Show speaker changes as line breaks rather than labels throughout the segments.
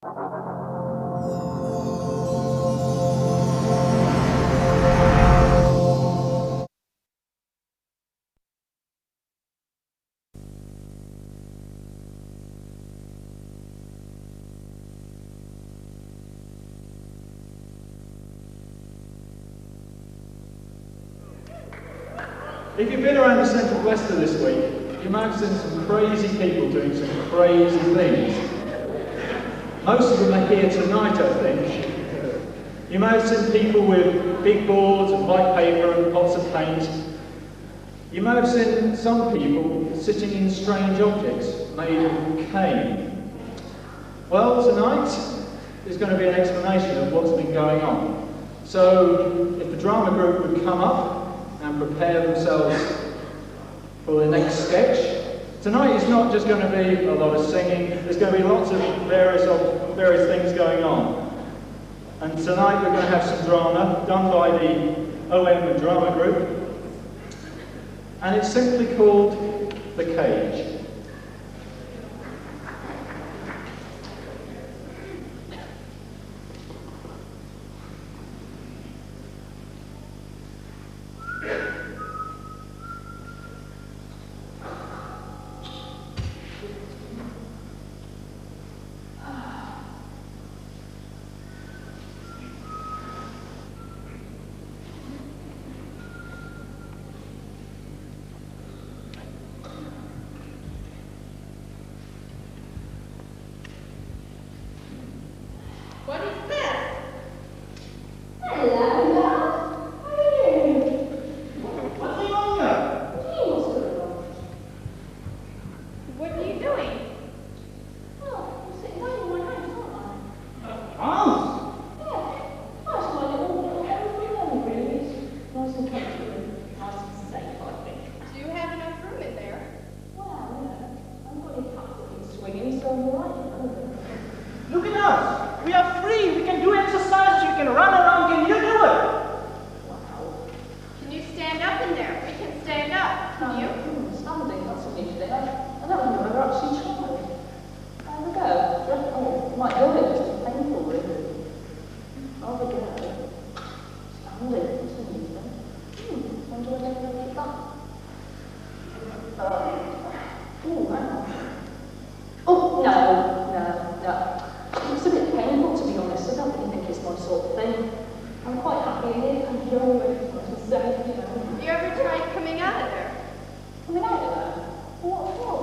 If you've been around the central Leicester this week, you might have seen some crazy people doing some crazy things. Most of them are here tonight, I think. You might have seen people with big boards and white paper and pots of paint. You might have seen some people sitting in strange objects made of cane. Well, tonight is going to be an explanation of what's been going on. So, if the drama group would come up and prepare themselves for the next sketch. Tonight is not just going to be a lot of singing, there's going to be lots of various things going on. And tonight we're going to have some drama done by the OM Drama Group, and it's simply called The Cage.
What is this?
Hello, love. How are you?
What's going on there?
What's going on?
What are you doing?
Oh, I'm sitting down in my house, aren't
House?
I? Yeah. That's my little home, really. It's nice and comfortable and nice and safe, I think.
Do you have enough room in there?
Well, yeah. I've got any cups that can swinging, so I'm all right.
Look at us! We are free! We can do exercises, we can run around, can you do it?
Wow.
Can you stand up in there? We can stand up. Can you?
Standing, that's an issue. I don't know whether I've actually tried. Have a go. Oh, it might do it, just be painful, really. Have a go. Standing, that's an issue. Wonder what I'm going to get that. Oh, hang on. Oh, no. It's a bit painful, to be honest. I don't really think it's my sort of thing. I'm quite happy here. Thank you very much.
Have you ever tried coming out of there?
Coming out of there? What for?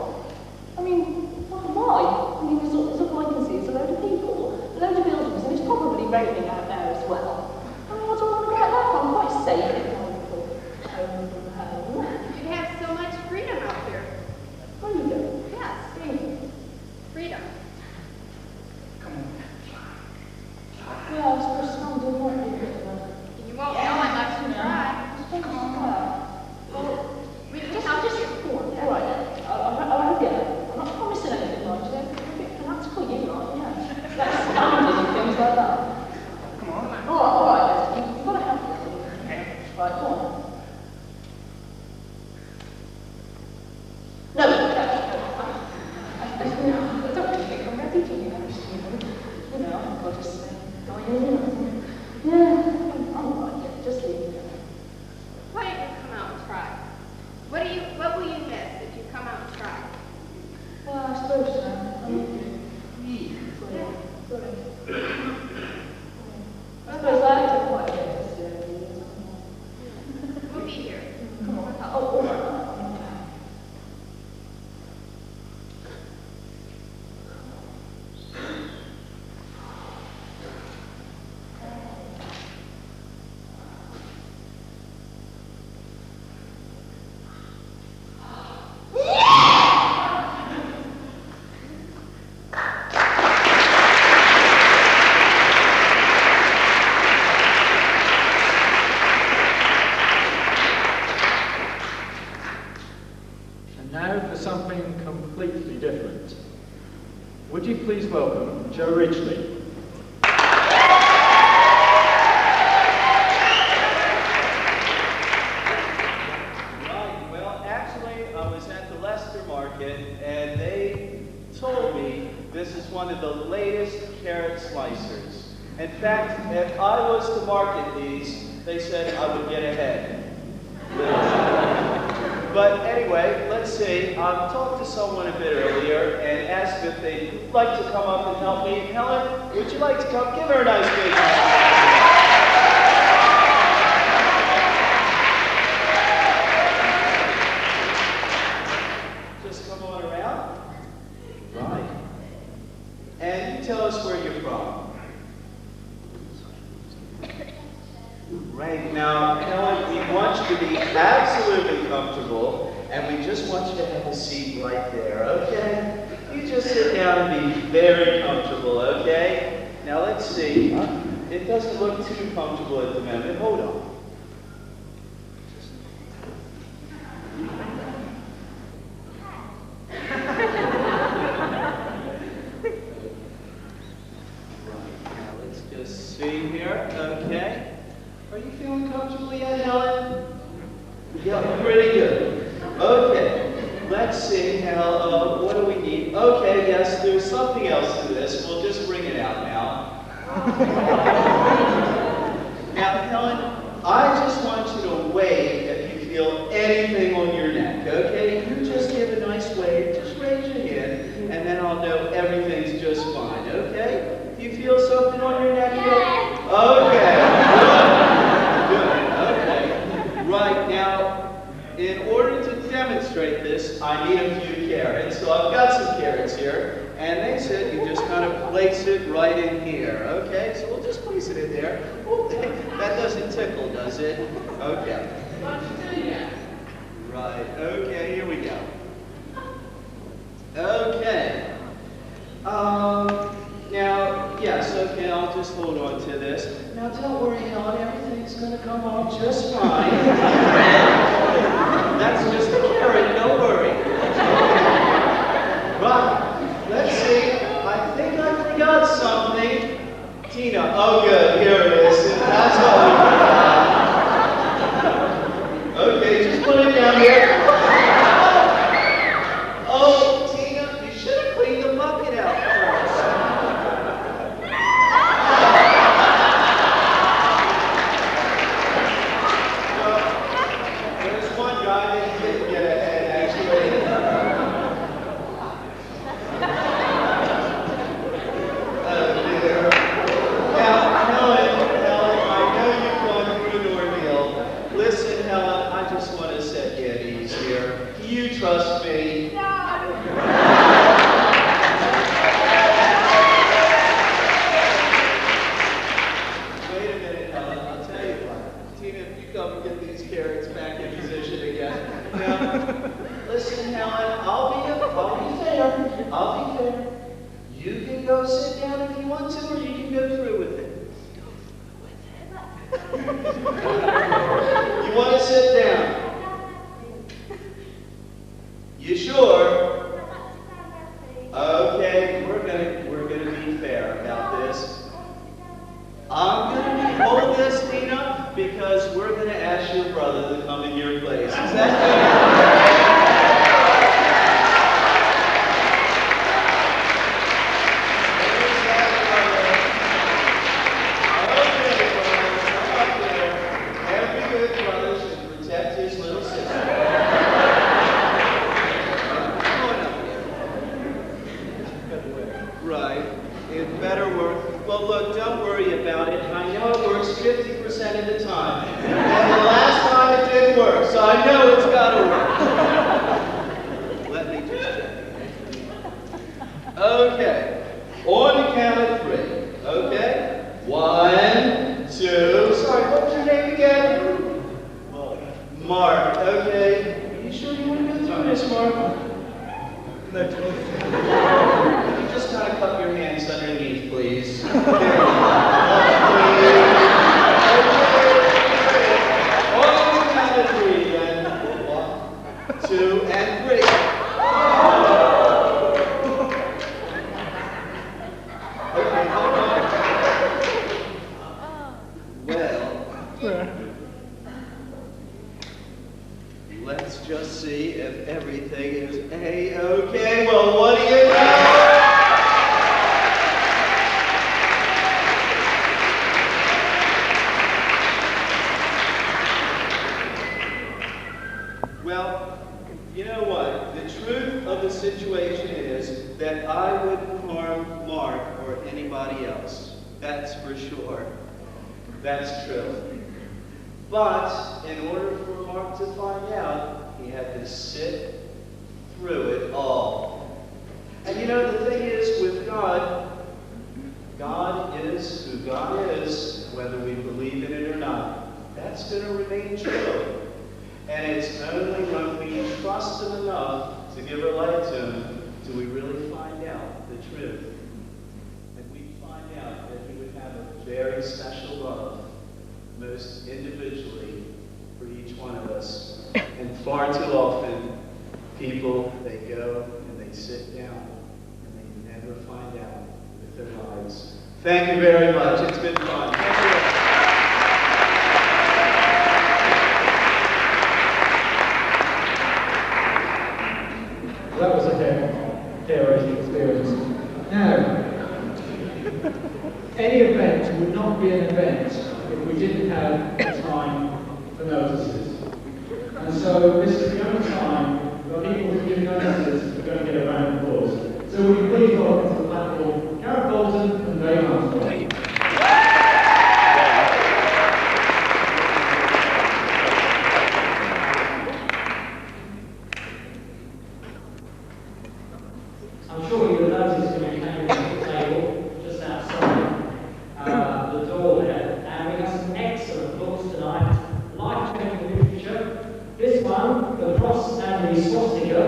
I mean, why? I mean, as all I can see is a load of people, a load of buildings, and it's probably raining out there as well. I mean, what do I want to get left? I'm quite safe in my little home from home.
You have so much freedom out here.
Freedom?
Yes, freedom.
Yeah, I suppose standing might be a bit of a...
You won't know unless you try.
Come on. Well,
We can
just,
help
just,
you.
all right. I'll get it. I'm not promising anything, like it. It's a bit fanatical, you like, yeah. That's standing and things like that.
Come on.
All right. You've got to help me. Right, go on. No. I don't really think I'm ready to, you know, I've got to say, go in. Yeah, I'm all right, yeah, just leave it.
Why don't you come out and try? What will you miss if you come out and try?
Well, I suppose so. I suppose I have quite a bit of serious.
We'll be here.
Come on. Oh, all right.
Now for something completely different. Would you please welcome Joe Ridgely?
Right, well, actually, I was at the Leicester Market, and they told me that This is one of the latest carrot slicers. In fact, if I was to market these, they said I would get ahead. But anyway, let's see. I talked to someone a bit earlier and asked if they'd like to come up and help me. Helen, would you like to come? Give her a nice big hand. Just come on around. Right. And you tell us where you're from. Right now, Helen, we want you to be absolutely comfortable, and we just want you to have a seat right there, okay? You just sit down and be very comfortable, okay? Now let's see. It doesn't look too comfortable at the moment. Hold on. See here, okay. Are you feeling comfortable yet, Helen? Yeah, pretty good. Okay, let's see how, what do we need? Okay, yes, there's something else to this. We'll just bring it out now. Now, Helen, I just want you to wave if you feel anything on your neck, okay? You just give a nice wave, just raise your hand, and then I'll know everything's just fine, okay? You feel something on your neck?
Yes.
Okay. Good. Okay. Right now, in order to demonstrate this, I need a few carrots. So I've got some carrots here, and they said you just kind of place it right in here. Okay. So we'll just place it in there. Oh, that doesn't tickle, does it? Okay. Right. Okay. Here we go. Okay. Now, yes, okay, I'll just hold on to this. Now, don't worry, Helen, everything's going to come off just fine. That's just a carrot, don't worry. Right, let's see. I think I forgot something. Tina, oh good, here it is. That's all we got. Okay, just put it down here. Oh, Tina, you should have cleaned the bucket out first. Trust me.
No.
Wait a minute, Helen. I'll tell you what. Tina, if you come and get these carrots back in position again. Now, listen, Helen. I'll be fair. I'll be fair. You can go sit down if you want to, or you can go through with it. You want to sit down? You sure? Okay, we're gonna be fair about this. I'm gonna hold this, Tina, because we're gonna ask your brother to come in your place. Is that Every good brother should protect his little sister. Right. It better work. Well, look, don't worry about it. I know it works 50% of the time. And the last time it didn't work, so I know it's got to work. Let me just check. Okay. On the count of 3. Okay? 1, 2. Sorry, what's your name again? Mark. Okay. Are you sure you want to go through this, Mark? No. You just kind of cup your hands underneath, please. Okay. On the count of 3, then. 1, 2, and 3. Okay, hold on. Well, let's just see if everything is A-okay. Well, what do you know? is that I wouldn't harm Mark or anybody else. That's for sure. That's true. But in order for Mark to find out, he had to sit through it all. And you know, the thing is with God, God is who God is, whether we believe in it or not. That's going to remain true. And it's only when we trust Him enough to give our life to Him do we really find out the truth. And we find out that He would have a very special love, most individually, for each one of us. And far too often, people, they go and they sit down and they never find out with their lives. Thank you very much. It's been fun. Thank you.
That was a hair-raising experience. Now, any event would not be an event if we didn't have time for notices. And so this is the only time that people who give notices are going to get a round of applause. So would you please welcome to the platform Gareth Bolton and Dave Armstrong.
I'm sure you will notice when you came to the table just outside the door there, and we have some excellent books tonight. Life-changing literature. This one, The Cross and the Swastika,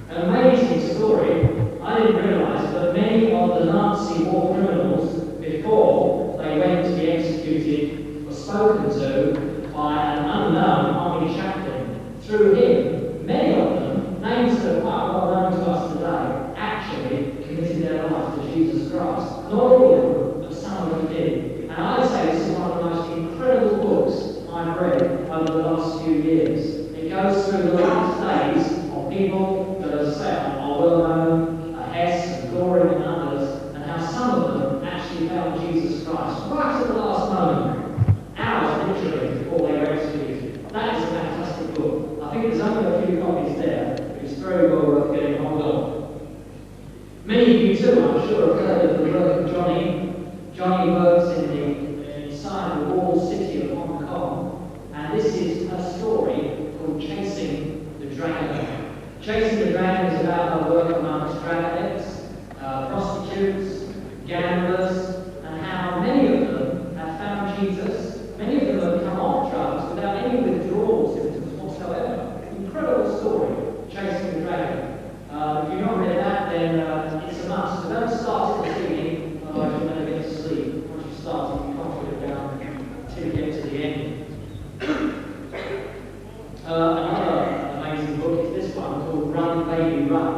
an amazing story. I didn't realise that many of the Nazi war criminals, before they went to be executed, were spoken to by an unknown army chaplain. Through him, many of them, names that are well known to us today, actually committed their lives to Jesus Christ. Not all of them, but some of them did. And I'd say this is one of the most incredible books I've read over the last few years. It goes through the last days of people that are well known, Hess and Goring and others, and how some of them actually found Jesus Christ right at the last moment, hours literally before they were executed. That is a fantastic book. I think there's only a few copies there. It's very well worth getting hold of. Many of you too, I'm sure, have heard of the work of Johnny. Johnny works inside the walled city of Hong Kong, and this is a story called Chasing the Dragon. Chasing the Dragon is about her work amongst dragons, prostitutes, gamblers, and how many of them have found Jesus. Many of them have come off drugs without any withdrawal symptoms whatsoever. Incredible story, Chasing the Dragon. If you've not read that, then it's a must. So don't start it this evening, otherwise you'll never get to sleep. Once you start it, you can't put it down until you get to the end. Another amazing book is this one called Run, Baby, Run.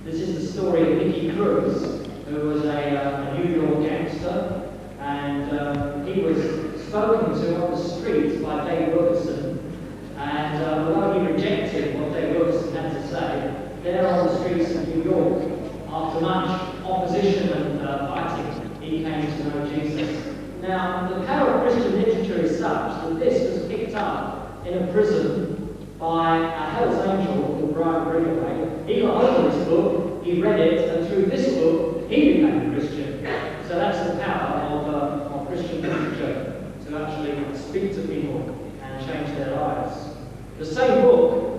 This is the story of Nicky Cruz, who was a New York gangster, and he was spoken to on the streets by Dave Wilkerson. And although he rejected what Dave Wilkerson had to say, there on the streets of New York, after much opposition and fighting, he came to know Jesus. Now, the power of Christian literature is such that this was picked up in a prison by a Hell's Angel called Brian Greenaway. He got hold of this book, he read it, and through this book, he became a Christian. So that's the power of Christian literature, to actually speak to people and change their lives. The same book,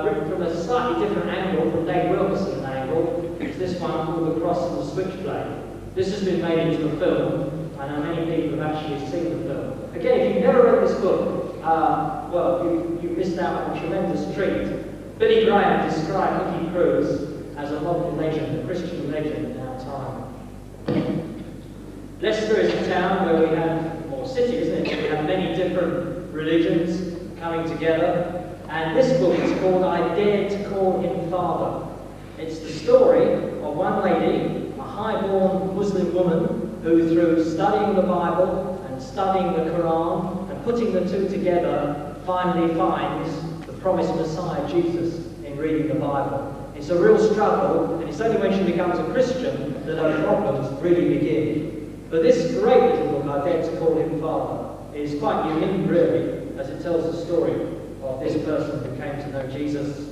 written from a slightly different angle from Dave Wilkerson's angle, is this one called The Cross and the Switchblade. This has been made into a film. I know many people have actually seen the film. Again, if you've never read this book, well, you missed out on a tremendous treat. Billy Graham described Nicky Cruz as a modern legend, a Christian legend in our time. Leicester is a town where we have, or city, isn't it? We have many different religions coming together. And this book is called I Dare to Call Him Father. It's the story of one lady, a high-born Muslim woman, who through studying the Bible and studying the Quran and putting the two together, finally finds the promised Messiah, Jesus, in reading the Bible. It's a real struggle, and it's only when she becomes a Christian that her problems really begin. But this great little book, I Dare to Call Him Father, is quite unique, really, as it tells the story of this person who came to know Jesus.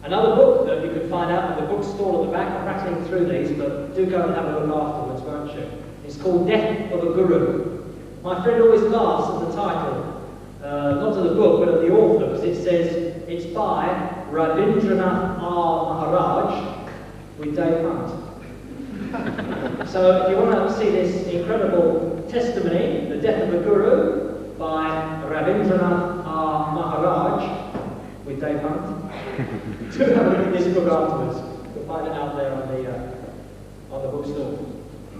Another book that you can find out in the bookstall at the back, I'm rattling through these, but do go and have a look afterwards, won't you? It's called Death of a Guru. My friend always laughs at the title, not of the book, but of the author, because it says it's by Rabindranath R. Maharaj with Dave Hunt. So if you want to see this incredible testimony, The Death of a Guru, by Rabindranath R. Maharaj with Dave Hunt, do have a look at this book afterwards. You'll find it out there on the bookstall.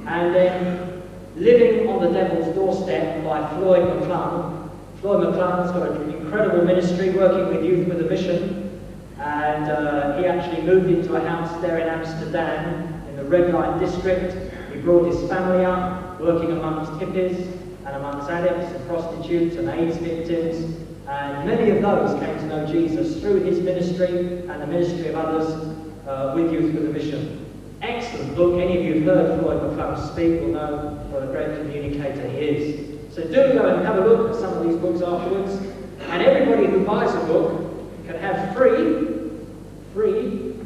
And then Living on the Devil's Doorstep by Floyd McClung. Floyd McClung's got an incredible ministry working with youth with a mission, and he actually moved into a house there in Amsterdam in the red light district. He brought his family up, working amongst hippies and amongst addicts and prostitutes and AIDS victims, and many of those came to know Jesus through his ministry and the ministry of others with youth with a mission. Excellent book. Any of you who've heard Floyd McClung speak will know what a great communicator he is. So do go and have a look at some of these books afterwards. And everybody who buys a book can have free,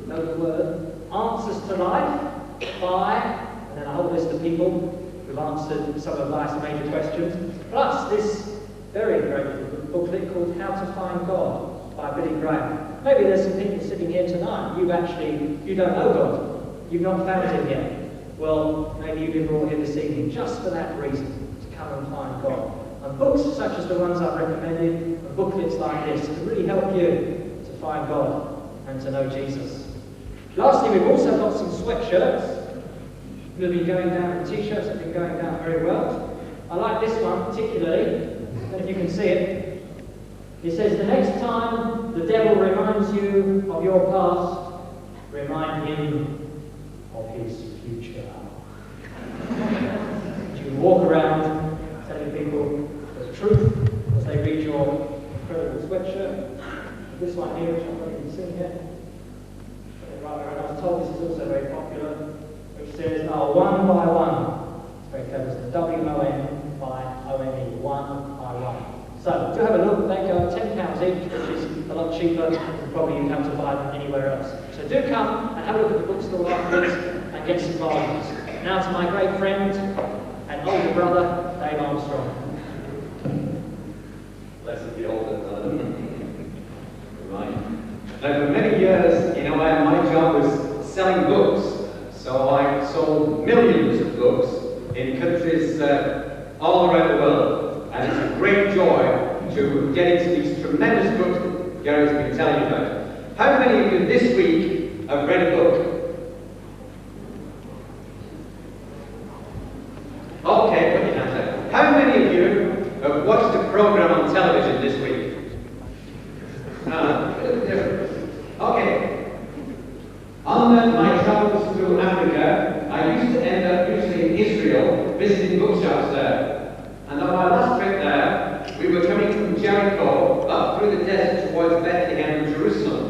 know the word, Answers to Life by, and then a whole list of people who've answered some of life's major questions, plus this very great booklet called How to Find God by Billy Graham. Maybe there's some people sitting here tonight, you don't know God. You've not found him yet. Well, maybe you've been brought here this evening just for that reason, to come and find God. And books such as the ones I've recommended, and booklets like this, can really help you to find God and to know Jesus. Lastly, we've also got some sweatshirts. We'll be going down, and t-shirts have been going down very well. I like this one particularly. I don't know if you can see it. It says, the next time the devil reminds you of your past, remind him of his future. You walk around telling people the truth as they read your incredible sweatshirt. This one here, which I'm not even seeing yet. I was told this is also very popular, which says, one by one. It's very clever, it's the W-O-N by O-N-E, one by one. So, do have a look, they go £10 each, which is a lot cheaper than probably you'd have to buy them anywhere else. So do come and have a look at the bookstore afterwards and get some bargains. Now to my great friend and older brother, Dave Armstrong.
Blessed be older brother. Right. Now for many years, my job was selling books. So I sold millions of books in countries all around the world. And it's a great joy to get into these tremendous books that Gareth's been telling you about. How many of you this week have read a book? Okay, put your hands up. How many of you have watched a program on television this week? Okay. On my travels through Africa, I used to end up usually in Israel, visiting bookshops there. And on my last trip there, we were coming from Jericho up through the desert towards Bethlehem and Jerusalem.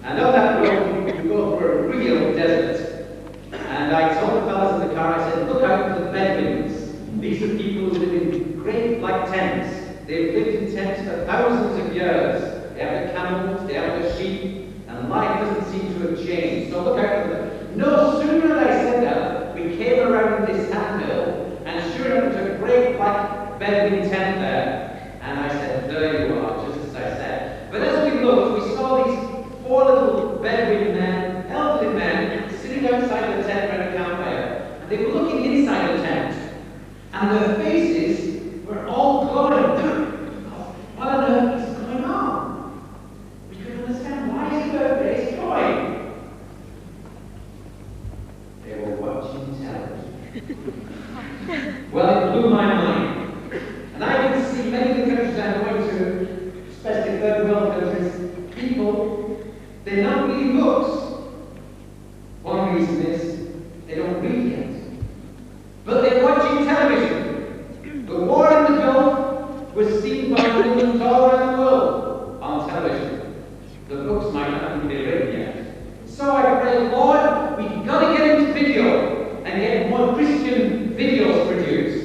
And on that road, you go through a real desert. And I told the fellas in the car, I said, look out for the Bedouins. These are people who live in great black tents. They've lived in tents for thousands of years. They have their camels, they have their sheep, and life doesn't seem to have changed. So look out for them. No sooner than I said that, we came around this sandhill, and sure enough, there's a great black Bedouin tent there. And I said, there you are, just as I said. But as we looked, we saw these four little Bedouin men, elderly men, sitting outside the tent around a campfire. And they were looking inside the tent. And their faces were all glowing. What on earth is going on? We couldn't understand, why is their face glowing? They were watching television. Well, it blew my mind. And I can see many of the countries I'm going to, especially third world countries, people, they don't read books. One reason is they don't read yet. But they're watching television. The war in the Gulf was seen by millions all around the world on television. The books might not even be written yet. So I pray, Lord, we've got to get into video and get more Christian videos produced.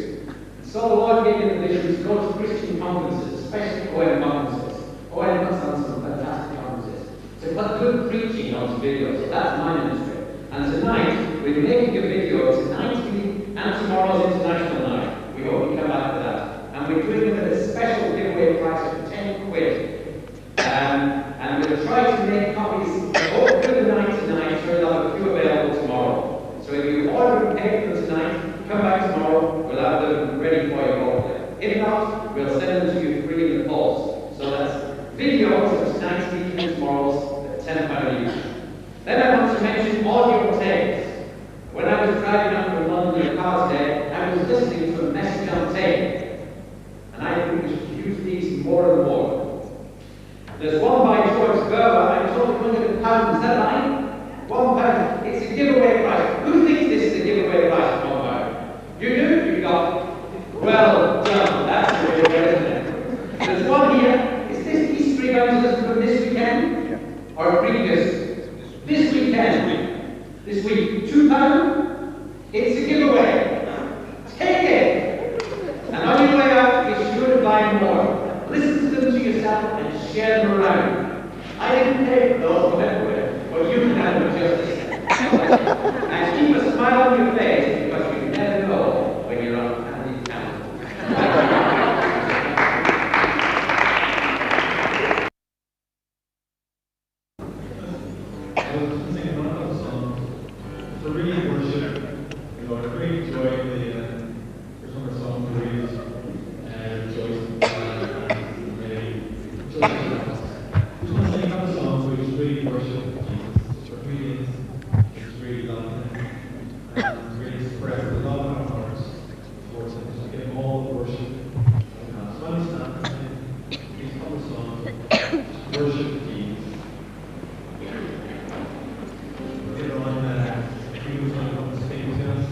So the Lord gave me the vision to go to Christian conferences, especially OM conferences. OM puts on some fantastic conferences. To put good preaching be making a video tonight and tomorrow's International Night. We hope you come back to that. And we're doing it at a special giveaway price of 10 quid. And we'll try to make copies all through the night tonight, so we'll have a few available tomorrow. So if you order and pay for them tonight, come back tomorrow, we'll have them ready for you hopefully. If not, we'll send them to you free in the post. So that's videos of tonight's meeting and tomorrow's at £10 each. Then I want to mention audio tapes. When I was driving up from London in a car today, I was listening to a message on tape. And I think we should use these more and more. There's one by George Gerber, I told him £100, is that right? £1. It's a giveaway price. Who thinks this is a giveaway price of £1? You do? You got it. Well done. That's the way, isn't it? There's one here. Is this Easter evangelism from this weekend? Or previous? This weekend. This week. £2? It's a giveaway. Take it. And on your way out, be sure to buy more. Listen to them to yourself and share them around. I didn't pay for those, whatever, but you can have them just the same. And keep a smile on your face because you never know when you're on family count.
To really worship, I really enjoy the summer song to read rejoice and really just want to sing a couple of songs which really worship Jesus. It's really loving him and really express the love in our hearts towards him, just to give him all the worship. So when we stand and sing these couple of songs, worship Jesus. He was going to come and speak to us.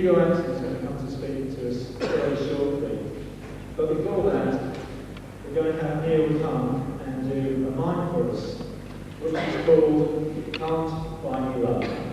Gareth is going to come to speak to us very shortly. But before that, we're going to have Neil come and do a mime for us, which is called Can't Buy Me Love.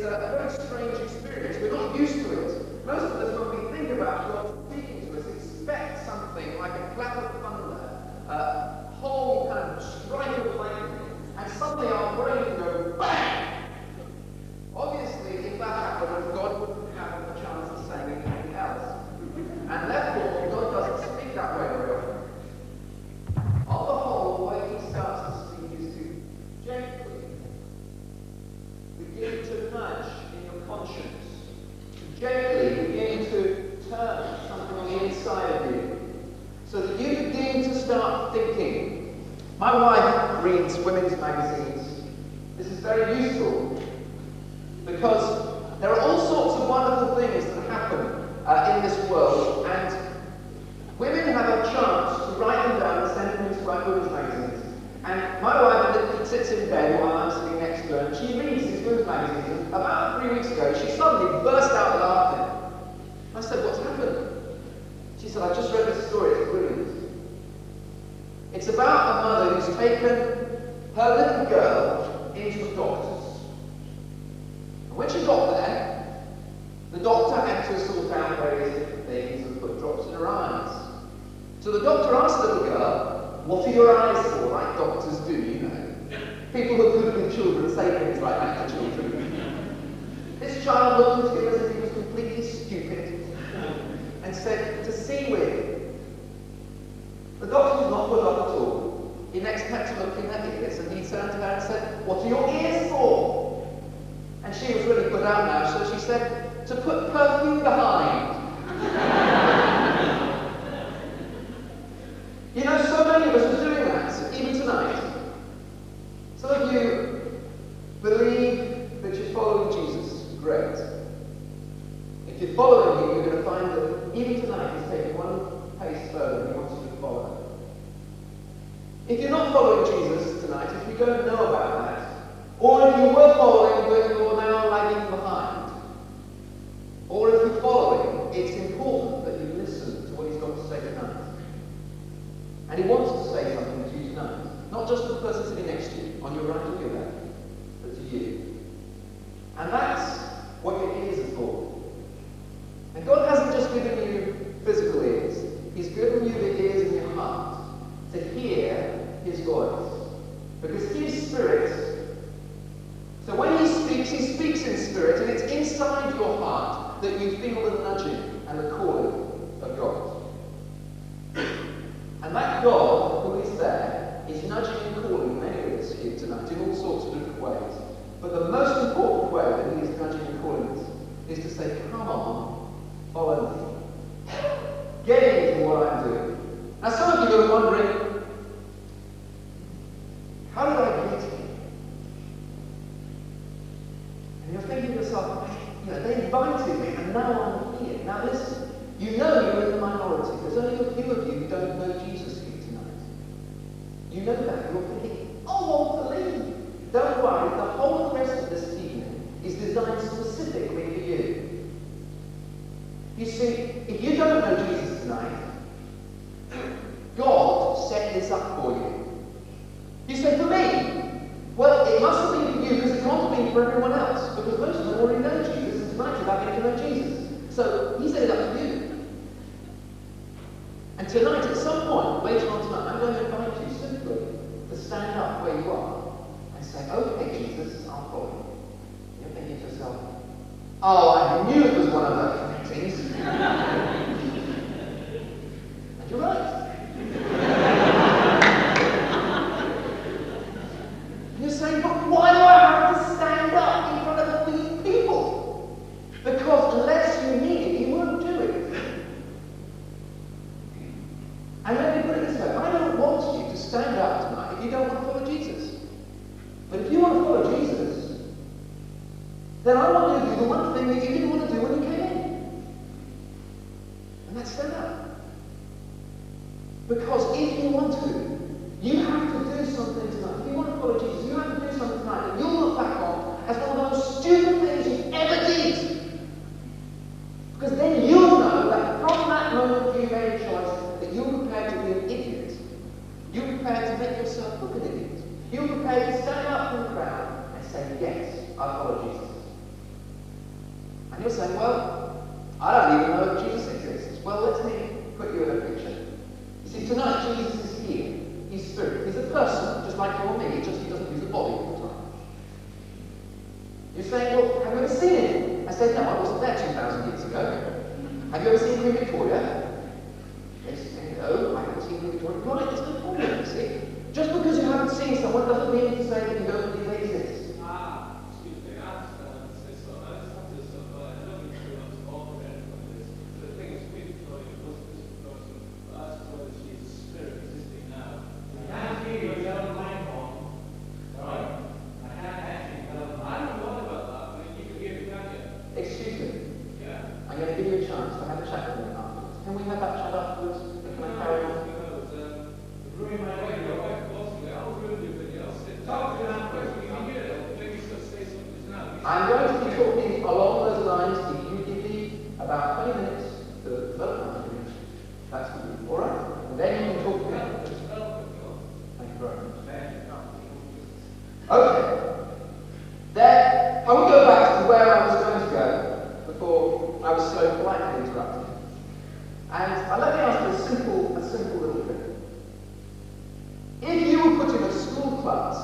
it's a very strange experience. We're not used to it. Most of us, when we think about God speaking to us, expect something like a clap of thunder, a whole kind of strike of lightning, and suddenly our brain can go bang! Obviously, if that happened, God wouldn't have a chance of saying anything else. And therefore, God doesn't speak that way very often. On the whole, the way he starts to speak is to gently begin to nudge in your conscience, to gently begin to turn something on the inside of you, so that you begin to start thinking. My wife reads women's magazines. This is very useful, because there are all sorts of wonderful things that happen in this world, and women have a chance to write them down and send them to write women's magazines. And my wife sits in bed while I'm sitting next to her, and she reads these women's magazines. And about 3 weeks ago, she suddenly burst out laughing. I said, "What's happened?" She said, "I just read this story, it's brilliant. It's about a mother who's taken her little girl into the doctor's. And when she got there, the doctor had to sort out various different things and put drops in her eyes. So the doctor asked the little girl, "What are your eyes for?" Like doctors do, you know. People who are good with children say things like that to children. This child looked at him as if he was completely stupid and said, "To see with." The doctor was not put up at all. He next had to look in her ears, and he turned to her and said, "What are your ears for?" And she was really put out now, so she said, "To put perfume behind." You know, so many of us are doing that, even tonight. Some of you believe that you're following Jesus. Great. If you're following him, you're going to find that even tonight he's taking one pace further and he wants you to follow him. If you're not following Jesus tonight, if you don't know about that, or if you were following but you're now lagging behind, or if you're following, it's important that you listen to what he's got to say tonight. And he wants to say something to you tonight. Not just to the person sitting next to you, on your right or your left, but to you. And that's what your ears are for. And God hasn't just given you physical ears. He's given you the ears in your heart to hear his voice. Because he is spirit. So when he speaks in spirit, and it's inside your heart that you feel the nudging and the calling of God. And that God who is there is nudging and calling many of us here tonight in all sorts of different ways. But the most important way that he is nudging and calling us is to say, "Come on, follow me. Get into what I'm doing." Now some of you are wondering, how did I get here? And you're thinking to yourself, you know, they invited me and now I'm here. Now listen, you know you're in the minority. There's only a few of you who don't know Jesus here tonight. You know that. You're thinking, "Oh, I'll believe." Don't worry, the whole rest of this evening is designed specifically for you. You see, if you don't know Jesus tonight, God set this up for you. You say, "For me?" Well, it must have been for you because it can't have been for everyone else, because most of them already know Jesus, and tonight you're about to know Jesus. So he set it up for you. And tonight, at some point, later on tonight, I'm going to invite you simply to stand up where you are and say, "Okay, Jesus, I'll follow you." You're thinking to yourself, "Oh, I knew it was one of those things." And you're right. You're saying, "But why do I have to stand up in front of all these people?" Because unless you need it, you won't do it. And let me put it this way, I don't want you to stand up tonight if you don't want to follow Jesus. But if you want to follow Jesus, then I want you to do the one thing that you didn't want to do when you came in. And you're saying, well, I don't even know if Jesus exists. Well, let me put you in a picture. You see, tonight Jesus is here. He's spirit. He's a person, just like you or me, just he doesn't use a body all the time. You're saying, well, have you ever seen him? I said, no, I wasn't there 2,000 years ago. Have you ever seen Queen Victoria? Yes, no, I haven't seen Queen Victoria. Right, there's no problem, you see. Just because you haven't seen someone doesn't mean to say that you don't believe they exist.
Excuse me, I understand to say so. I just have to say, I don't think she wants all of it from this. The thing is, Queen Victoria was this person, but as to whether she is a spirit existing now.
I can't hear you, you have a mic on. Right? I can't actually tell them.
I don't know about that. I mean, you can hear me, can't you?
Excuse me.
Yeah.
I'm going to give you a chance to have a chat with me afterwards. Can we have that chat afterwards? Can I carry on?
Ruin my way, your wife lost me. I'll ruin you, but else. Talk to that person, you can hear it. Maybe just say something now.
I'm going to be talking along those lines if you give me about 20 minutes to develop my image. That's good. All right? And then you can talk to me. Thank you very much. Okay. Then I will go back to where I was going to go before I was so politely interrupted. And let me ask you a simple little thing. If you were put in a school class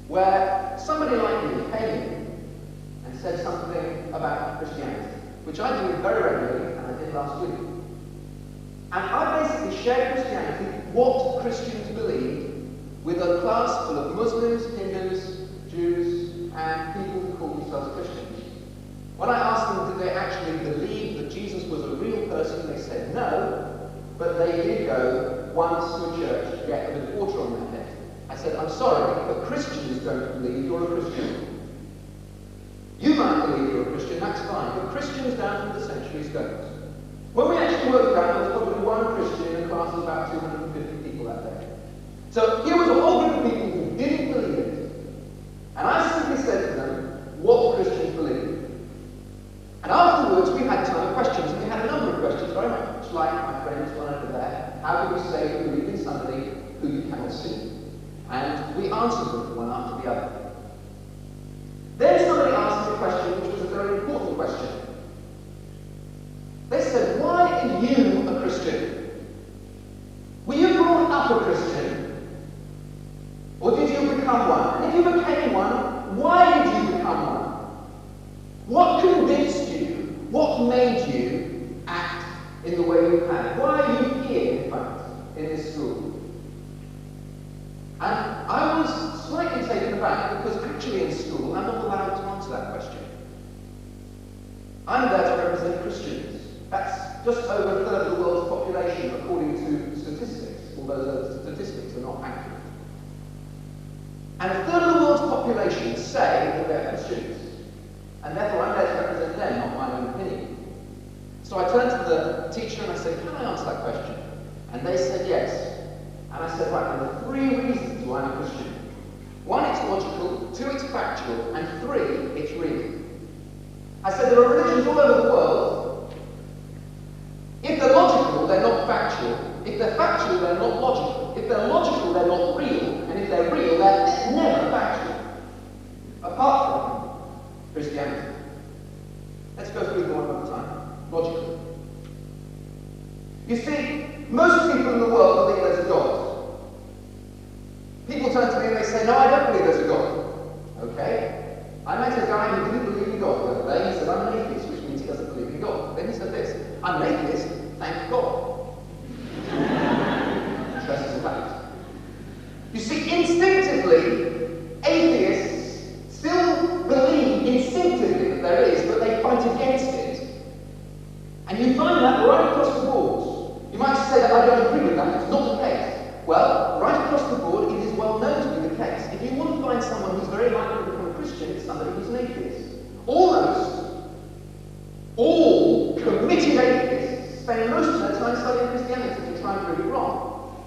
where somebody like me came in and said something about Christianity, which I do very regularly, and I did last week, and I basically shared Christianity, what Christians believed, with a class full of Muslims, Hindus, Jews, and people who call themselves Christians. When I asked them did they actually believe that Jesus was a real person, they said no, but they did go once to a church to get a bit of water on their head. I said, I'm sorry, but Christians don't believe you're a Christian. You might believe you're a Christian, that's fine, but Christians down through the centuries don't. When we actually worked out, there was probably one Christian in a class of about 250 people that day. So here was a whole group of people who didn't believe it. And I simply said to them, what do Christians believe? And afterwards, we had time of questions, and we had a number of questions, very much like my friends one over there. How do you say you believe in somebody who you cannot see? And we answered them one after the other. Then somebody asked a question which was a very important question. They said, why are you a Christian? Were you brought up a Christian? Or did you become one? And if you became one, why did you become one? What convinced you? What made you act in the way you have? Why are you here, in fact, in this school? And I was slightly taken aback because actually in school I'm not allowed to answer that question. I'm there to represent Christians. That's just over a third of the world's population according to statistics, although those statistics are not accurate. And a third of the world's population say that they're Christians. And therefore I'm there to represent them, not my own opinion. So I turned to the teacher and I said, can I answer that question? And they said yes. And I said, right, there are 3 reasons why I'm a Christian. 1, it's logical, 2, it's factual, and 3, it's real. I said, there are religions all over the world. If they're logical, they're not factual. If they're factual, they're not logical. If they're logical, they're not real. And if they're real, they're never factual. Apart from Christianity. Let's go through them one at a time. Logically. You see, most people in the world believe there's a God. People turn to me and they say, no, I don't believe there's a God. Okay. I met a guy who didn't believe in God the other day. He said, I'm an atheist, which means he doesn't believe in God. Then he said this, I'm an atheist, thank God. Interesting fact. You see, instinctively, atheists still believe instinctively that there is, but they fight against it. And you find that right across the board. You might say that I don't agree with that, it's not the case. Well, right across the board, it is well known to be the case. If you want to find someone who's very likely to become a Christian, it's somebody who's an atheist. Almost all committed atheists spend most of their time studying Christianity and trying to prove it wrong.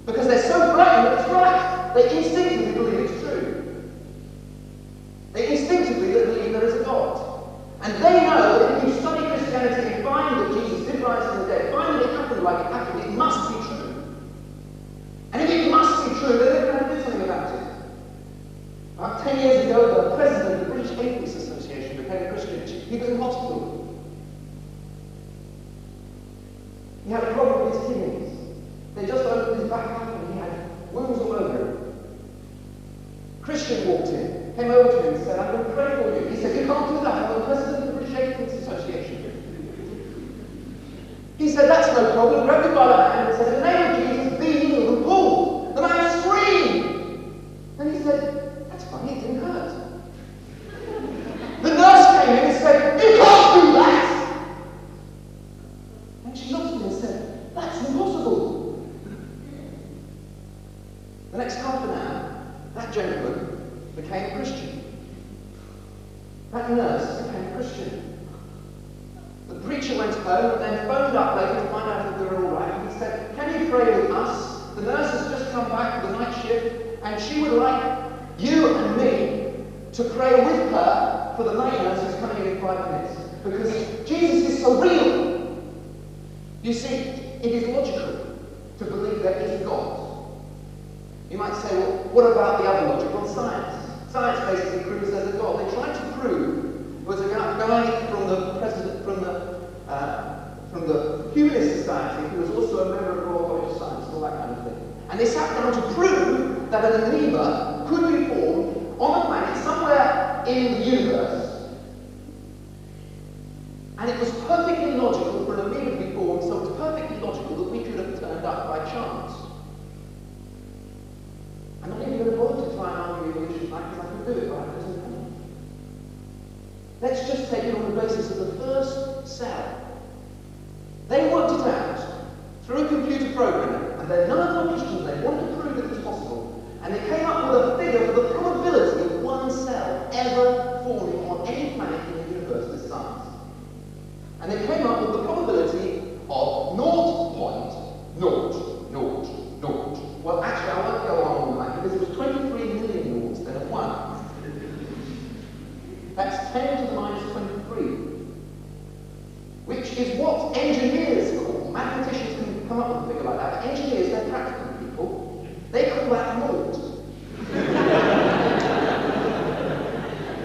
Because they're so frightened that it's right. They instinctively believe it's true. They instinctively believe there is a God. And they know that if you study Christianity and find that Jesus did rise from the dead, find that it happened like it happened, it must be true. And if it must be true, then they're going to do something about it. About 10 years ago, the president of the British Atheist Association became a Christian. he was in hospital. He had a problem with his kidneys. They just opened his back up and he had wounds all over him. Christian walked in, came over to him and said, I'm going to pray for you. He said, you can't do that. I'm the president of the British Athletes Association. He said, that's no problem. Grabbed him by the hand and said, in the name of Jesus, be healed and pulled. The man screamed. And he said, that's funny, it didn't hurt. The nurse came in and said, you can't do that. And she looked at him and said, that's impossible. The next half an hour, that gentleman became a Christian. That nurse became a Christian. The preacher went home and then phoned up later to find out if they were all right. And he said, can you pray with us? The nurse has just come back for the night shift and she would like you and me to pray with her for the night nurse who's coming in 5 minutes. Because Jesus is so real. You see, it is logical to believe there is God. You might say, well, what about the other logic? Well, science. Science basically proves there's a God. They tried to prove there was a guy from the Humanist Society who was also a member of the Royal College of Science and all that kind of thing. And they sat down to prove that an amoeba could be formed on a planet somewhere in the universe. And it was perfectly logical for an amoeba to be formed, so it was perfectly logical that we could have turned up by chance. I'm not even going to bother to try and argue evolution tonight because I can do it right at this point. Let's just take it on the basis of the first cell. They worked it out through a computer program, and they're none of the Christians. They wanted to prove it was possible, and they came up with a figure for the probability of one cell ever forming on any planet in the universe this size. And they came up with the probability of 0.0000. Well, actually, I won't go on all night because it was 23 million noughts, then a 1. That's 10 to the minus 23, which is what engineers call. Mathematicians can come up with a figure like that, but engineers, they're practical people. They call that naught.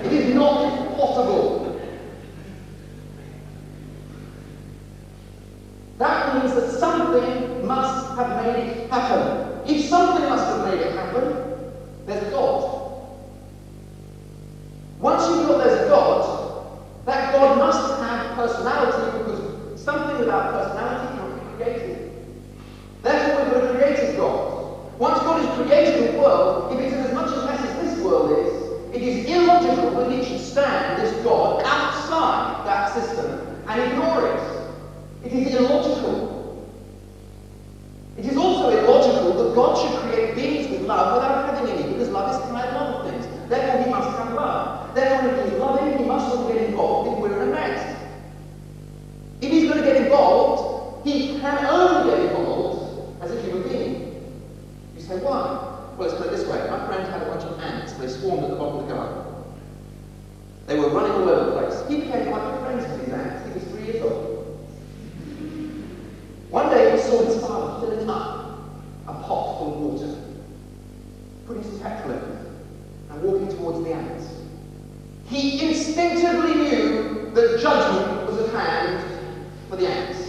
It is not possible. That means that something must have made it happen. If something must have made it happen, there's a God. Once you've got there's a God, that God must have personality, because something without personality cannot be created. Therefore, we've got a created God. Once God has created a world, if it's in as much a mess as this world is, it is illogical that he should stand, this God, outside that system and ignore it. It is illogical. It is also illogical that God should create beings with love without having any, because love is the kind of love of things. Therefore, he must have love. Therefore, if he's loving, he must also get involved if we're in a mess. If he's going to get involved, he can only get involved as a human being. You say, why? Well, let's put it this way. My friend had a bunch of ants. They swarmed at the bottom of the garden. They were running all over the place. He became quite good friends with these ants. He was 3 years old. One day he saw his father filling up a pot full of water, putting some petrol in it, and walking towards the ants. He instinctively knew that judgment was at hand for the ants.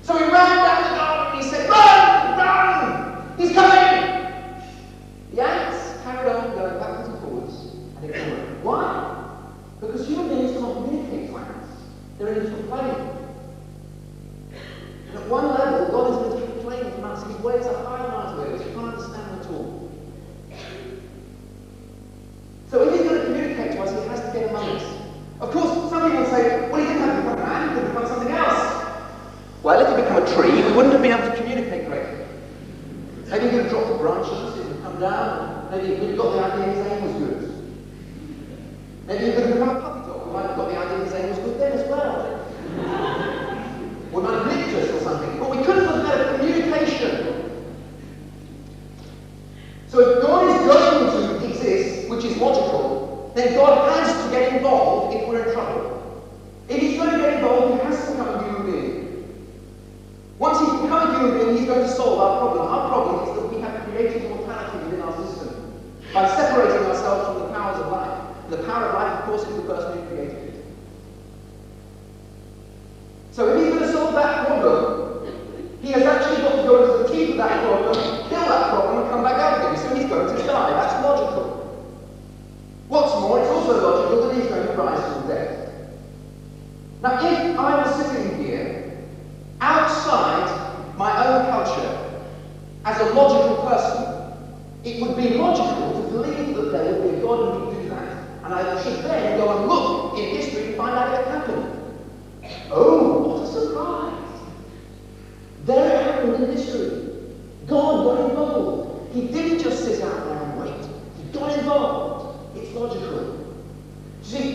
So he ran down the garden and he said, run! Run! He's coming! The ants carried on going backwards and forwards and ignored him. Why? Because human beings can't communicate to ants. They're in a different plane. And at one level, God is in a different plane from us. His ways are higher than our ways. You can't understand them at all. So if he's going to communicate to us, he has to get among us. Of course, some people say, well, he didn't have to become a man, he could become something else. Well, if he become a tree, we wouldn't have been able to communicate greatly. Maybe he could have dropped the branches, it would come down, maybe he could have got the idea his aim was good. Maybe he could have become a puppy dog, we might have got the idea his aim was good then as well. We might have licked us or something, but we couldn't have had a communication. So if God is going to exist, which is logical, then God has to get involved if we're in trouble. If he's going to get involved, he has to become a human being. Once he's become a human being, he's going to solve our problem. Our problem is that we have created mortality within our system by separating ourselves from the powers of life. And the power of life, of course, is the person who created it.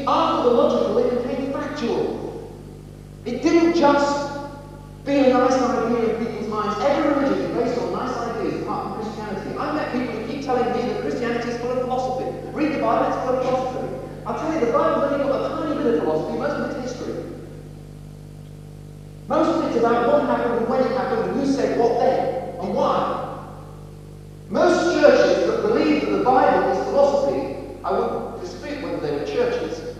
after the logical, it became factual. It didn't just be a nice idea in people's minds. Every religion is based on nice ideas apart from Christianity. I've met people who keep telling me that Christianity is full of philosophy. Read the Bible, it's full of philosophy. I'll tell you, the Bible's only got a tiny bit of philosophy, most of it's history. Most of it's about what happened and when it happened and who said what then and why. Most churches that believe that the Bible is philosophy, I wouldn't dispute whether they were churches,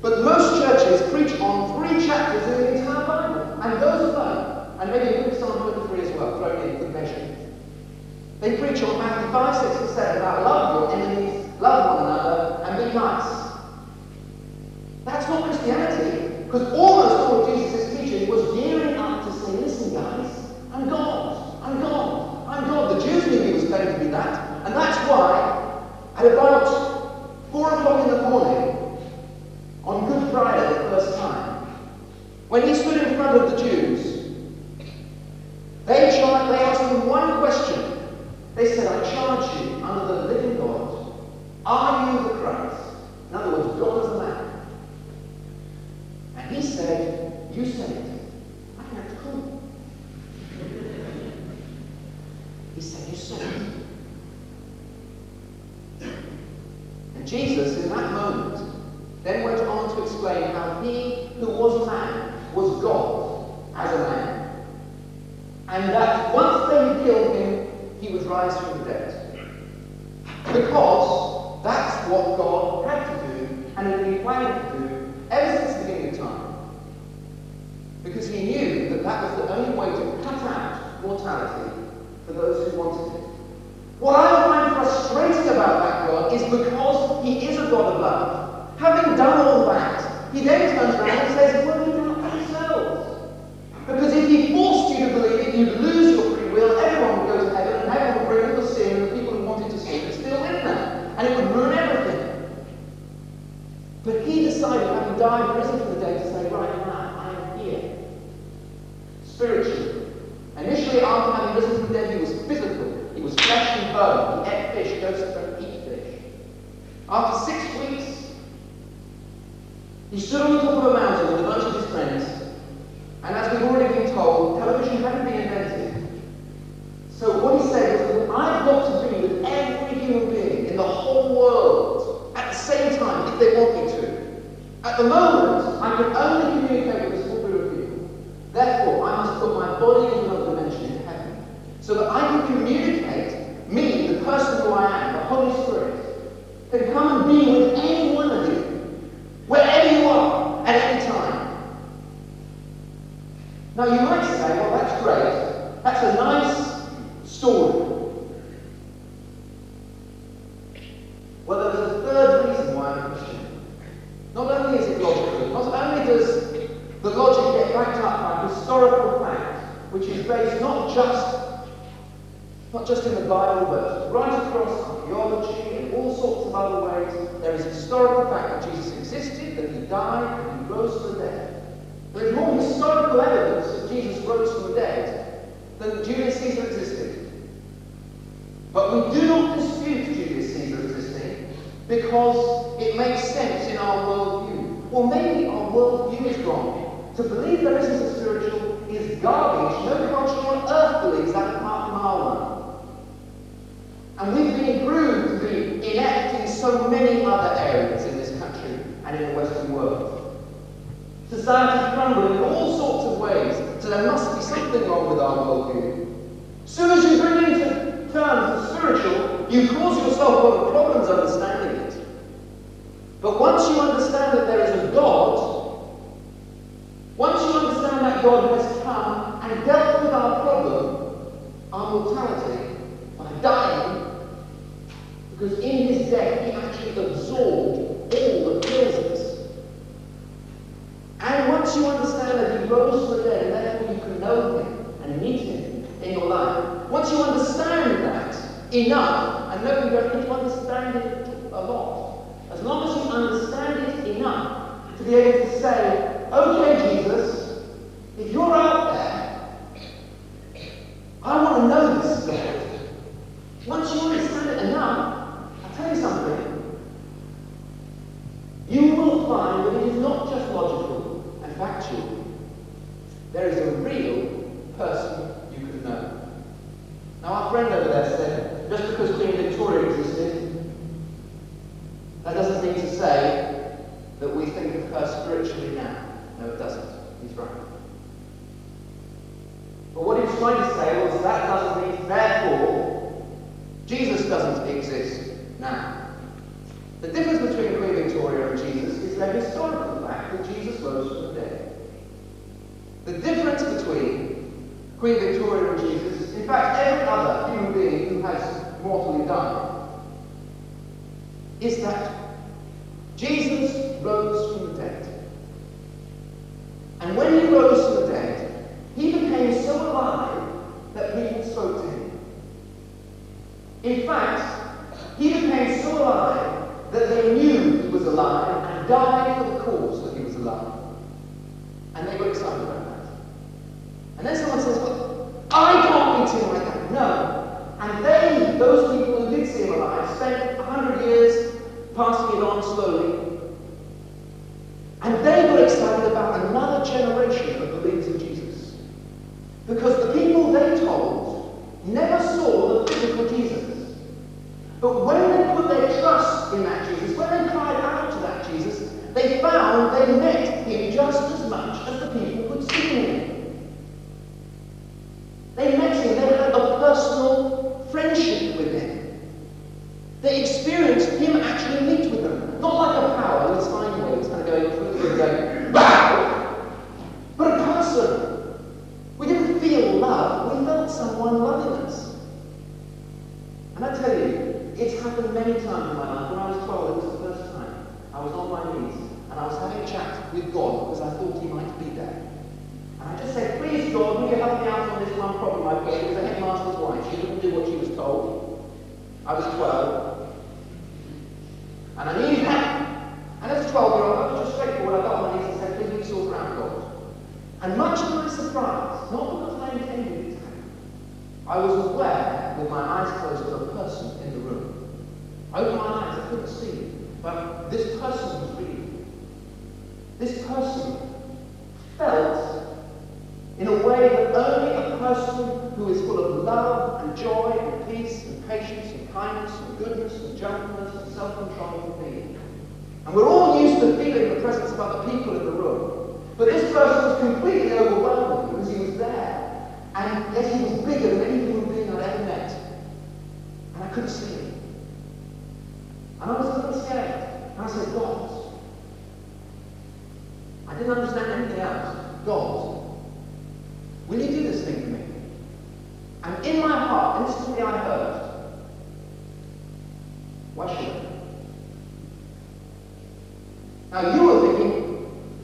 but most churches preach on 3 chapters in the entire Bible, and those alone, and maybe a good Psalm 23 as well, thrown in good measure. They preach on Matthew 5, 6 and 7 about love your enemies, love one another, and be nice. That's not Christianity, because almost all of Jesus' teaching was gearing up to say, listen guys, I'm God, I'm God, I'm God. The Jews knew he was claiming to be that, and that's why at about 4 o'clock in the morning, on Good Friday the first time, when he stood in front of the Jews, they asked him one question. They said, I charge you under the living God, are you the Christ? In other words, God is the man. And he said, you said it. I think that's cool. He said, you said it. And Jesus, in that moment, then went on to explain how he who was a man was God as a man. And that once they had killed him, he would rise from the dead. Because that's what God had to do and had been planning to do ever since the beginning of time. Because he knew that that was the only way to cut out mortality for those who wanted it. What I find frustrating about that God is because he is a God of love. Having done all that, he then turns around and says, work it out for yourselves. Because if he forced you to believe it, you'd lose your free will, everyone would go to heaven, and heaven would bring all the sin, and the people who wanted to sin are still in there. And it would ruin everything. But he decided, having died and risen from the dead, to say, right now, I am here. Spiritually. Initially, after having risen from the dead, he was physical. He was flesh and bone. He ate fish. Joseph don't eat fish. After 6 weeks, he stood on the top of a mountain with a bunch of his friends, and as we've already been told, television hadn't been invented. So what he said was, I've got to be with every human being in the whole world at the same time if they want me to. At the moment, I can only communicate with a small group of people. Therefore, I must put my body into another dimension in heaven, so that I can communicate, me, the person who I am, the Holy Spirit, can come and be with any one of you, wherever you are, at any time. Now you might say, well that's great, that's a nice story. Well, there's a third reason why I'm Christian. Not only is it logical, not only does the logic get backed up by historical fact, which is based not just in the Bible, but right across archaeology and all sorts of other ways. There is historical fact that Jesus existed, that he died, and he rose from the dead. There is more historical evidence that Jesus rose from the dead than that Julius Caesar existed. But we do not dispute Julius Caesar existing because it makes sense in our worldview. Or maybe our worldview is wrong. To believe there isn't a spiritual is garbage. No culture on earth believes that apart from our one. And we've been proved to be inept in so many other areas in this country and in the Western world. Society's crumbling in all sorts of ways, so there must be something wrong with our worldview. As soon as you bring into terms the spiritual, you cause yourself a lot of problems understanding it. But once you understand that there is a God, once you understand that God has come and dealt with our problem, our mortality, by dying, because in his death he actually absorbed all that kills us. And once you understand that he rose from the dead, and therefore you can know him and meet him in your life, once you understand that enough, and no, you don't need to understand it a lot, as long as you understand it enough to be able to say, okay, Jesus, if you're out there, I want to know this God. Once you understand it enough, I'll tell you something. you will find that it is not just logical and factual. There is a real person you can know. Now, our friend over there said, just because Queen Victoria existed, that doesn't mean to say that we think of her spiritually now. No, it doesn't. He's right. But what he was trying to say was that doesn't mean, therefore, Jesus doesn't exist now. The difference between Queen Victoria and Jesus is the historical fact that Jesus rose from the dead. The difference between Queen Victoria and Jesus, in fact, every other human being who has mortally died, is that Jesus rose from the dead. And when he rose from the dead, he became so alive that people spoke to him. In fact, he became so alive that they knew he was alive and died for the cause that he was alive. And they got excited about that. And then someone says, well, I can't meet him like that. No. And they, those people who did see him alive, spent 100 years passing it on slowly. And they got excited about another generation of believers in Jesus. Because the people they told never saw the physical Jesus. But when they put their trust in that Jesus, when they cried out to that Jesus, they found they met him just as much as the people who'd seen him. They met him, they had a personal friendship with him. They experienced him actually meet with them. Not like a power with sine waves kind of going through the going, BOW! But a person. We didn't feel love, we felt someone loving us. And I tell you, it's happened many times in my life. When I was 12, it was the first time. I was on my knees, and I was having a chat with God because I thought he might be there. And I just said, please God, will you help me out on this one problem I've got? It was a headmaster's wife. She wouldn't do what she was told. I was 12. And I needed help. And as a 12-year-old, I was just straightforward. I got on my knees and said, please will you sort out God? And much to my surprise, not because I intended it to happen, I was aware, with my eyes closed, of a person in the room. I opened my eyes, I couldn't see him, but this person was real. This person felt in a way that only a person who is full of love and joy and peace and patience and kindness and goodness and gentleness and self-control can be. And we're all used to feeling the presence of other people in the room, but this person was completely overwhelming because he was there. And yet he was bigger than any human being I'd ever met. And I couldn't see him. And I was a little scared. And I said, God. I didn't understand anything else. God, will you do this thing for me? And in my heart, instantly I heard, why should I? Now you were thinking,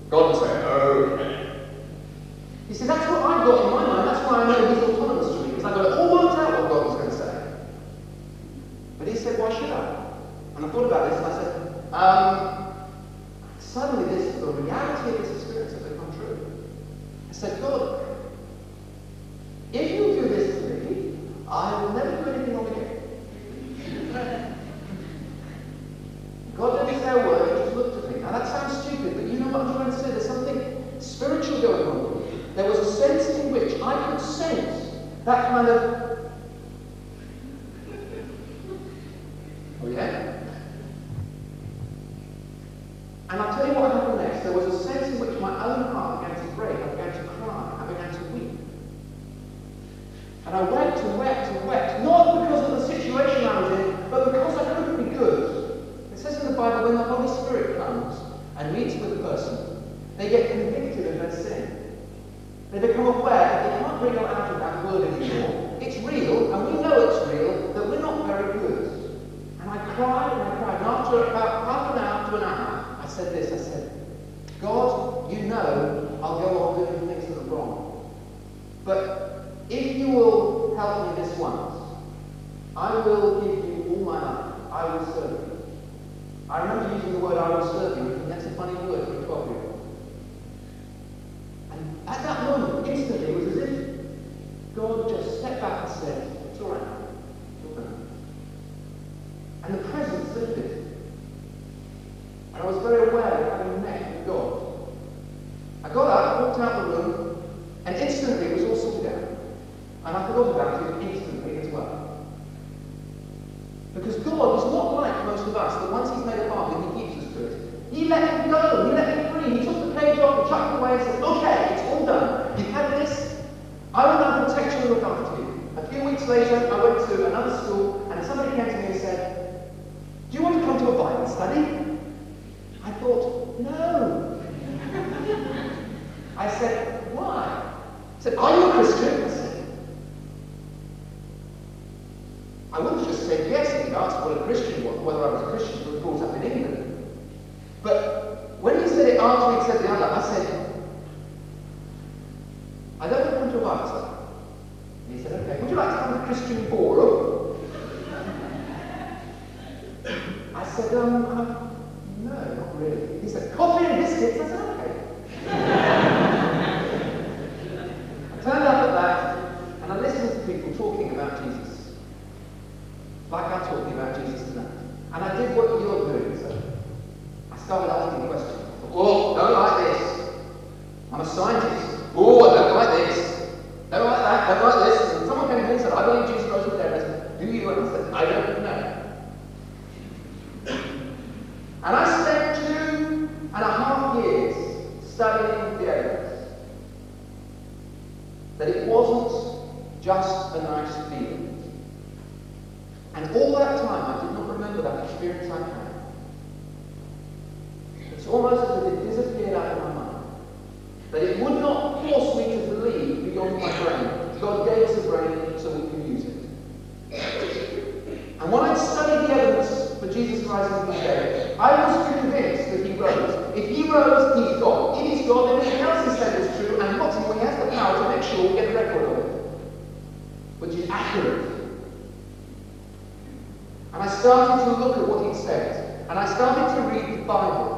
God would say, okay. You see, that's what I've got in my mind. That's why I know he's autonomous to me, because I got it all worked out what God was going to say. But he said, why should I? And I thought about this and I said, suddenly the reality of this experience had become true. I said, God, if you do this to me, I will never do anything wrong again. God didn't say a word, he just looked at me. Now that sounds stupid, but you know what I'm trying to say? There's something spiritual going on. There was a sense in which I could sense that kind of, oh yeah? And I'll tell you what happened next. There was a sense in which my own heart began to break. I began to cry. I began to weep. And I wept and wept and wept, not because of the situation I was in, but because I couldn't be good. It says in the Bible, when the Holy Spirit comes and meets with a person, they get convicted of their sin. They become aware that they can't wriggle out of that word anymore. It's real, and we know it's real, that we're not very good. And I cried and I cried. And after about half an hour to an hour, I said this, I said, God, you know I'll go on doing things that are wrong. But if you will help me this once, I will give you all my life. I will serve you. I remember using the word I will serve you, and that's a funny word for a 12-year-old. And at that moment, instantly, it was as if God just stepped back and said, it's all right. It's all right. And the presence lifted. And I was very aware that time, I did not remember that experience I had. It's almost as if it disappeared out of my mind. But it would not force me to believe beyond my brain. God gave us a brain so we can use it. And when I studied the evidence for Jesus Christ as he dead, I was convinced that he rose. If he rose, he's God. If he's God, then everything else he said is true, and what's more, he has the power to make sure we get a record of it, which is accurate. And I started to look at what he said, and I started to read the Bible.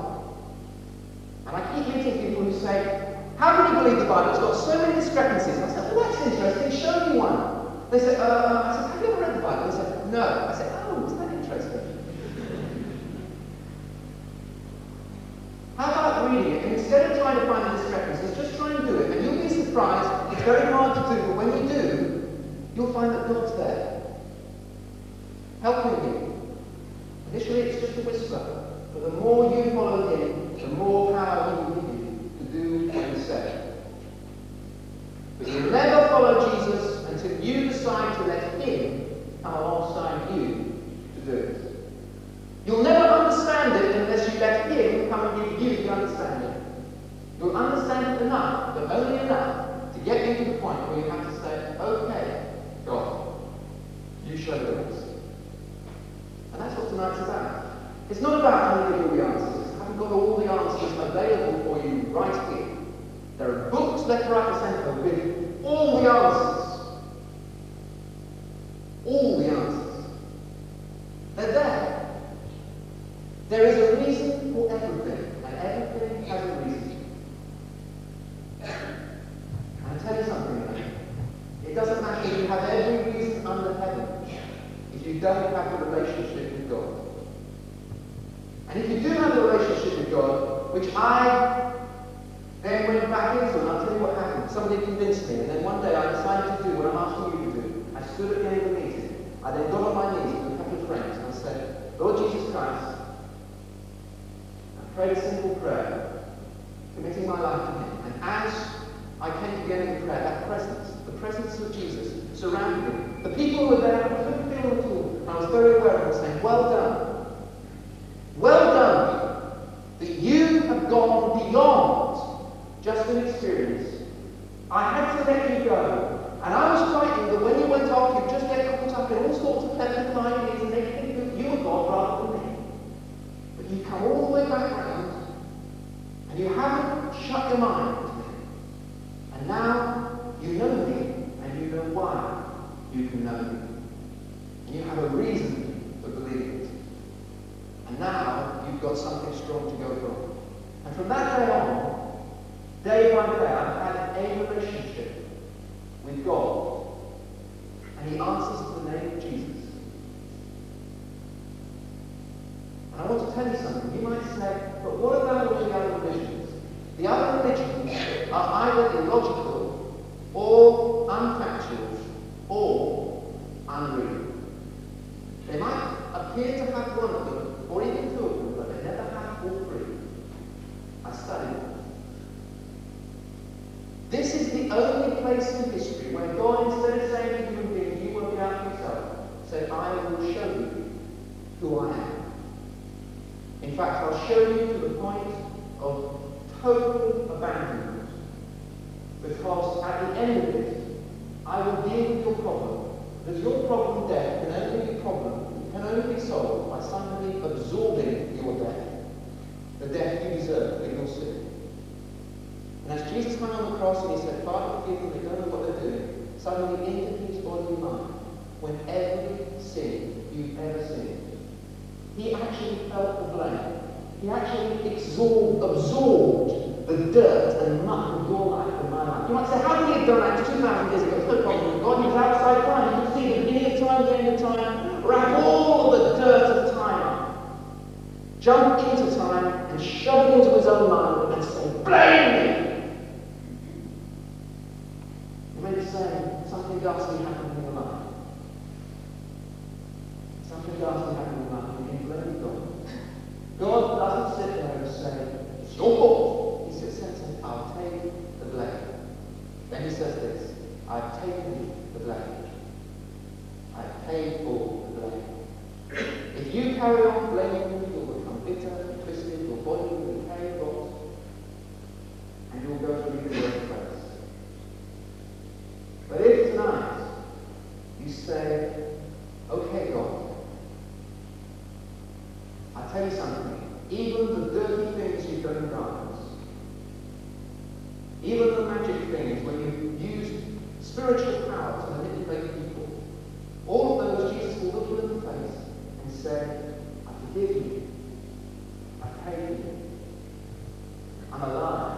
And I keep meeting people who say, how can you believe the Bible? It's got so many discrepancies. And I said, well, that's interesting. Show me one. They said, I said, have you ever read the Bible? They said, no. I said, oh, isn't that interesting? How about reading it? And instead of trying to find the discrepancies, just try and do it. And you'll be surprised. It's very hard to do, but when you do, you'll find that God's there, helping you. Initially, it's just a whisper. But the more you follow him, the more power he will give you to do what he said. But you'll never follow Jesus until you decide to let him come alongside you to do it. You'll never understand it unless you let him come and give you the understanding. You'll understand it enough, but only enough, to get you to the point where you have to say, okay, God, you show the rest. And that's what tonight's about. It's not about how to give you the answers. I haven't got all the answers available for you right here. There are books left, right, and centre with all the answers. All the answers. They're there. There is a reason for everything, and everything has a reason. And I tell you something, it doesn't matter if you have every reason under heaven if you don't have a relationship with God. And if you do have a relationship with God, which I then went back into, and I'll tell you what happened. Somebody convinced me, and then one day I decided to do what I'm asking you to do. I stood at the end of the meeting. I then got on my knees with a couple of friends, and I said, Lord Jesus Christ, I prayed a simple prayer, committing my life to him. And as I came to the end of the prayer, that presence, the presence of Jesus, surrounded me. The people who were there, I couldn't feel them at all. And I was very aware of them saying, well done. Well done, that you have gone beyond just an experience. I had to let you go. And I was frightened that when you went off, you'd just get caught up in all sorts of technical ideas and they think that you were God rather than me. But you come all the way back around, and you haven't shut your mind to me. And now you know me, and you know why you can know me. And you have a reason for believing it. And now you've got something strong to go from. And from that day on, day by day, I've had a relationship with God. And he answers in the name of Jesus. And I want to tell you something. You might say, but what about all the other religions? The other religions are either illogical, or unfactual, or unreal. They might appear to have one of them, or even two of them, but they never have all three. I studied them. This is the only place in history where God, instead of saying to human beings, you work out for yourself, said, I will show you who I am. In fact, I'll show you to the point of total abandonment. Because at the end of it, I will deal with your problem. Because your problem, death, can only be solved by somebody absorbing your death. The death you deserve for your sin. And as Jesus hung on the cross and he said, Father, forgive them, they don't know what they're doing, suddenly into his body and mind went every sin you've ever sinned. He actually felt the blame. He actually absorbed the dirt and muck of your life and my life. You might say, how could he have done that 2,000 years ago? It's no problem with God. He was outside time. You can see the beginning of time, the end of time, wrap all the dirt of time up, jump into time and shove it into his own mind and say, blame me! You may be saying, something ghastly happened in your life. Something ghastly happened in your life and you blame God. God doesn't sit there and say, it's your fault. He sits there and says, I'll take the blame. Then he says this, I've taken the blame. I've paid for the blame. and you'll go to leave the worst place. But if tonight you say, okay, God, I'll tell you something, even the dirty things you've done in darkness, even the magic things when you use spiritual power to manipulate people, all of those Jesus will look you in the face and say, I forgive you, I pray for you, I'm alive.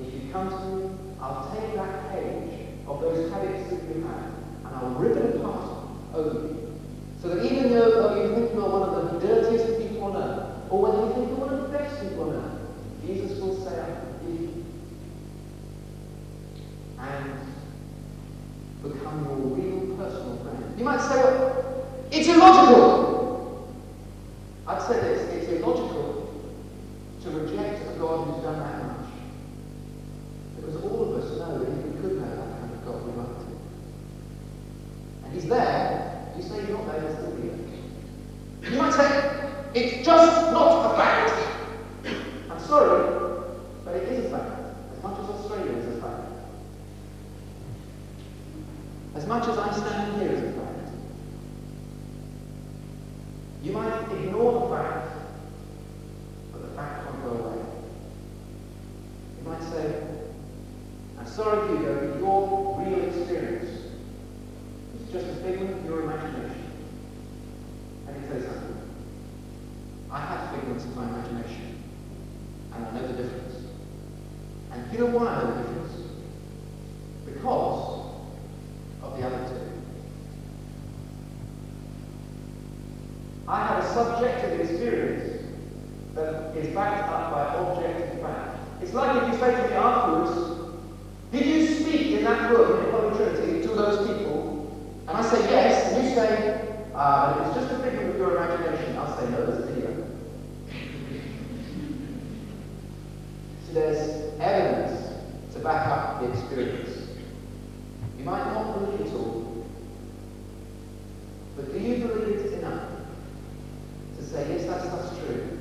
If you come to me, I'll take that page of those habits that you have and I'll rip it apart over you. So that even though you think you're one of the dirtiest people on earth, or whether you think you're one of the best people on earth, Jesus will say, I forgive you. And become your real personal friend. You might say, well, it's illogical. I'd say this, it's illogical to reject a God who's done that much. Because all of us know that if we could know that kind of God, we might do. And he's there, you say you're not there, he'll still be there. You might say, it's just not a fact. I'm sorry, but it is a fact. As much as Australia is a fact. As much as I stand here as a fact. You might ignore the fact, but the fact won't go away. You might say, I'm sorry, Hugo, your real experience is just a figment of your imagination. Let me tell you something. I have figments of my imagination, and I know the difference. And you know why I know the difference? Because of the other two. I have a subjective experience that is backed up by objective fact. It's like if you say to me afterwards, did you speak in that room in Holy Trinity to those people? And I say yes, and you say, it's just a figment of your imagination. I'll say, no, there's a video. So there's evidence to back up the experience. You might not believe it all, but do you believe it enough to say, yes, that's true?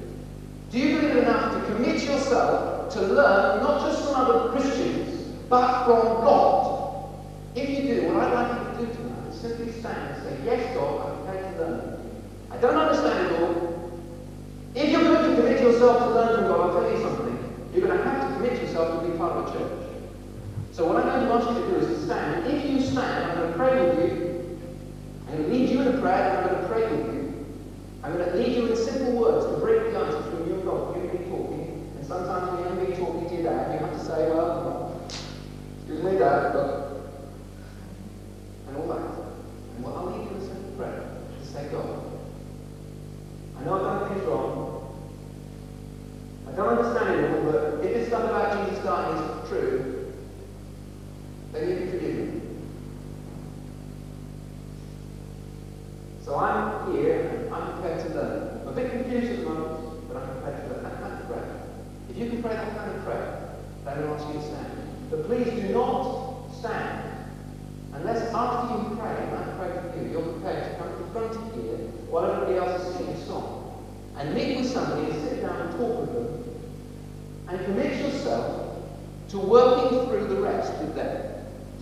Do you believe it enough to commit yourself to learn not just from other Christians, but from God? If you do, what I'd like you to do tonight is simply stand and say, yes, God, I'm prepared to learn. I don't understand it all. If you're going to commit yourself to learn from God, I'll tell you something. You're going to have to commit yourself to be part of a church. So what I'm going to ask you to do is to stand. If you stand, I'm going to pray with you. I'm going to lead you in a prayer, and I'm going to pray with you. I'm going to lead you in simple words to break the ice between you and God. You and me talking, and sometimes when you're me talking to your dad, you have to say, well, excuse me, Dad, but... and all that. And what I'll lead you in a simple prayer is to say, God, I know I've done things wrong. I don't understand it all, but if this stuff about Jesus dying is true, then you can forgive me. So I'm here and I'm prepared to learn. I'm a bit confused at the moment, but I'm prepared to learn that kind of prayer. If you can pray that kind of prayer, then I'm going to ask you to stand. But please do not stand unless after you pray, and I pray for you, you're prepared to come in front of here while everybody else is singing a song. And meet with somebody and sit down and talk with them. And commit yourself to working through the rest with them.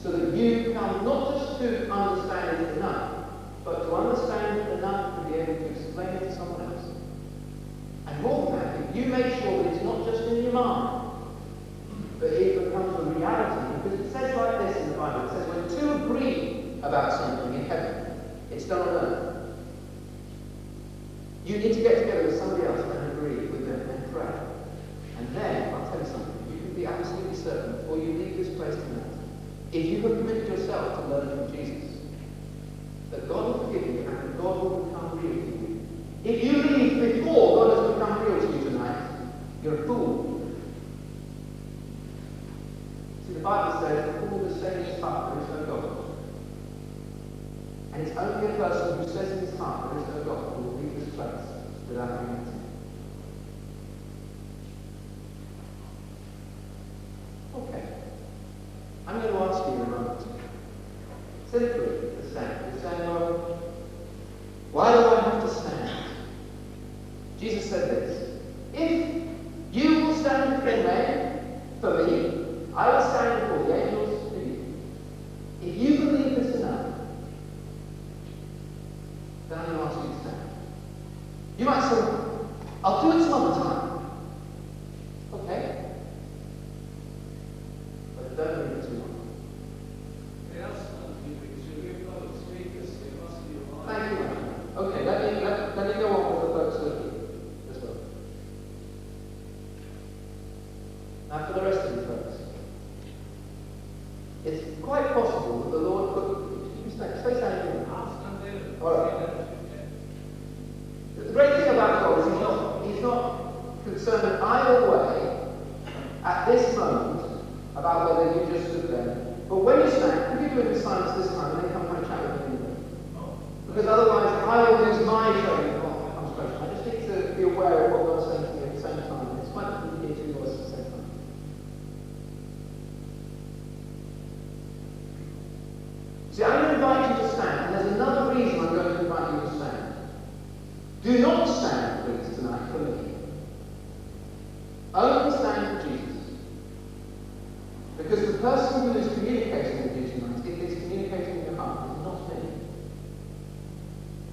So that you come not just to understand it enough, but to understand it enough to be able to explain it to someone else. And more than that, if you make sure that it's not just in your mind, but it becomes a reality, because it says like this in the Bible, it says when two agree about something in heaven, it's done on earth. You need to get together with somebody else and agree with them and pray. And then, I'll tell you something, you can be absolutely certain before you leave this place tonight, if you have committed yourself to learning from Jesus, that God will forgive you and that God will become real to you. If you leave before God has become real to you tonight, you're a fool. See, the Bible says, the fool has said in his heart, there is no God. And it's only a person who says in his heart, there is no God, who will leave this place without humanity. Okay. I'm going to ask you in a moment, simply to stand. You say, well, why do I have to stand? Jesus said this, if you will stand for me, might say, I'll do it some other time. Okay. But don't leave it too long. Thank you. Okay, let me go on with the folks looking as well. Now for the rest of you folks. It's quite possible that the Lord could stay standing. Alright. The great thing about God is he's not concerned either way at this moment about whether you just stood there. But when you stand, could you do it in silence this time and then come and chat with me anyway? Because otherwise I will lose my training of concentration. I just need to be aware of what God's saying to me at the same time. It's quite important to hear two voices at the same time. See, I'm going to invite you to stand, and there's another reason I'm going to invite you to stand. Do not stand, please, tonight for me. Only stand for Jesus. Because the person who is communicating with you tonight, if it's communicating in your heart, is not me.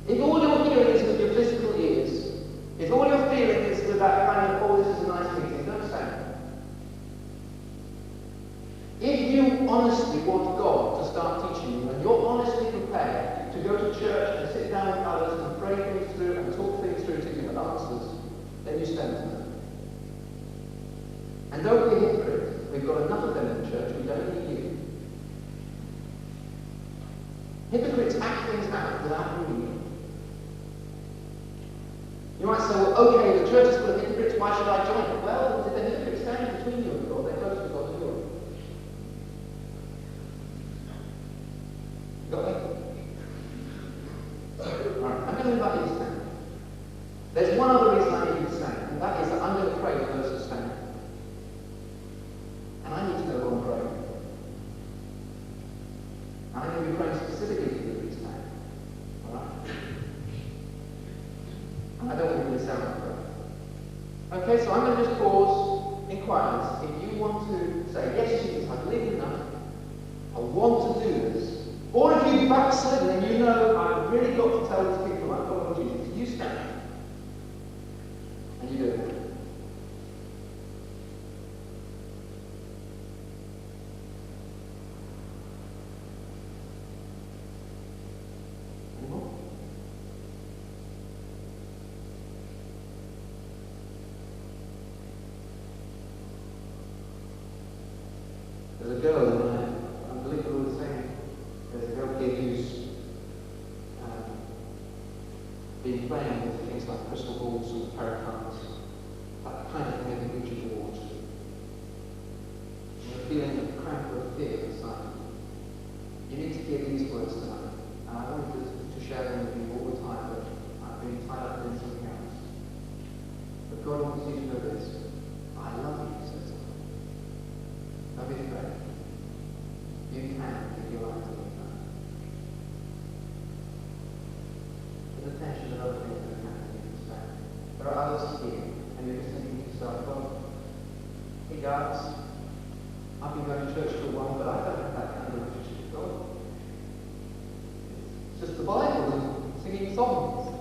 If all you're hearing is with your physical ears, if all you're feeling is with that kind of, oh, this is a nice meeting, don't stand. If you honestly want God to start teaching you, and you're honestly prepared to go to church and sit down with others and pray things through and talk things through to get answers, then you stand tonight. And don't be a hypocrite. We've got enough of them in the church, we don't need you. Hypocrites act things out without needing you. You might say, well, okay, the church is full of hypocrites, why should I join it? Well, did the hypocrites stand between you and God? They're close to God and you. Got me? Alright, I'm going to invite you to stand. There's one other reason I need you to stand, and that is that I'm going to pray for those who stand. And I need to know who I'm praying. And I'm going to be praying specifically for you to stand. Alright? And I don't want you to miss out on prayer. Okay, so I'm going to just pause in quietness. If you want to say, yes, Jesus, I believe enough. I want to do this. Or if you've backslidden and you know, I've really got to tell these people I'm following Jesus, you stand. And you do it. There's a girl, and I believe we were saying, there's a girl here who's been playing with things like crystal balls and tarot cards, that kind of thing at the Gucci Awards. You're feeling a cramp of fear inside. You need to hear these words tonight, and I wanted to share them with you all the time, but I've been tied up in something else. But God wants you to know this. I love you, he says. Don't be afraid. You can give your life to me now. There's attention to other things that can happen in this family. There are others here, and you're just thinking to yourself, well, hey guys, I've been going to church for a while, but I don't have that kind of relationship with God. It's just the Bible and singing songs.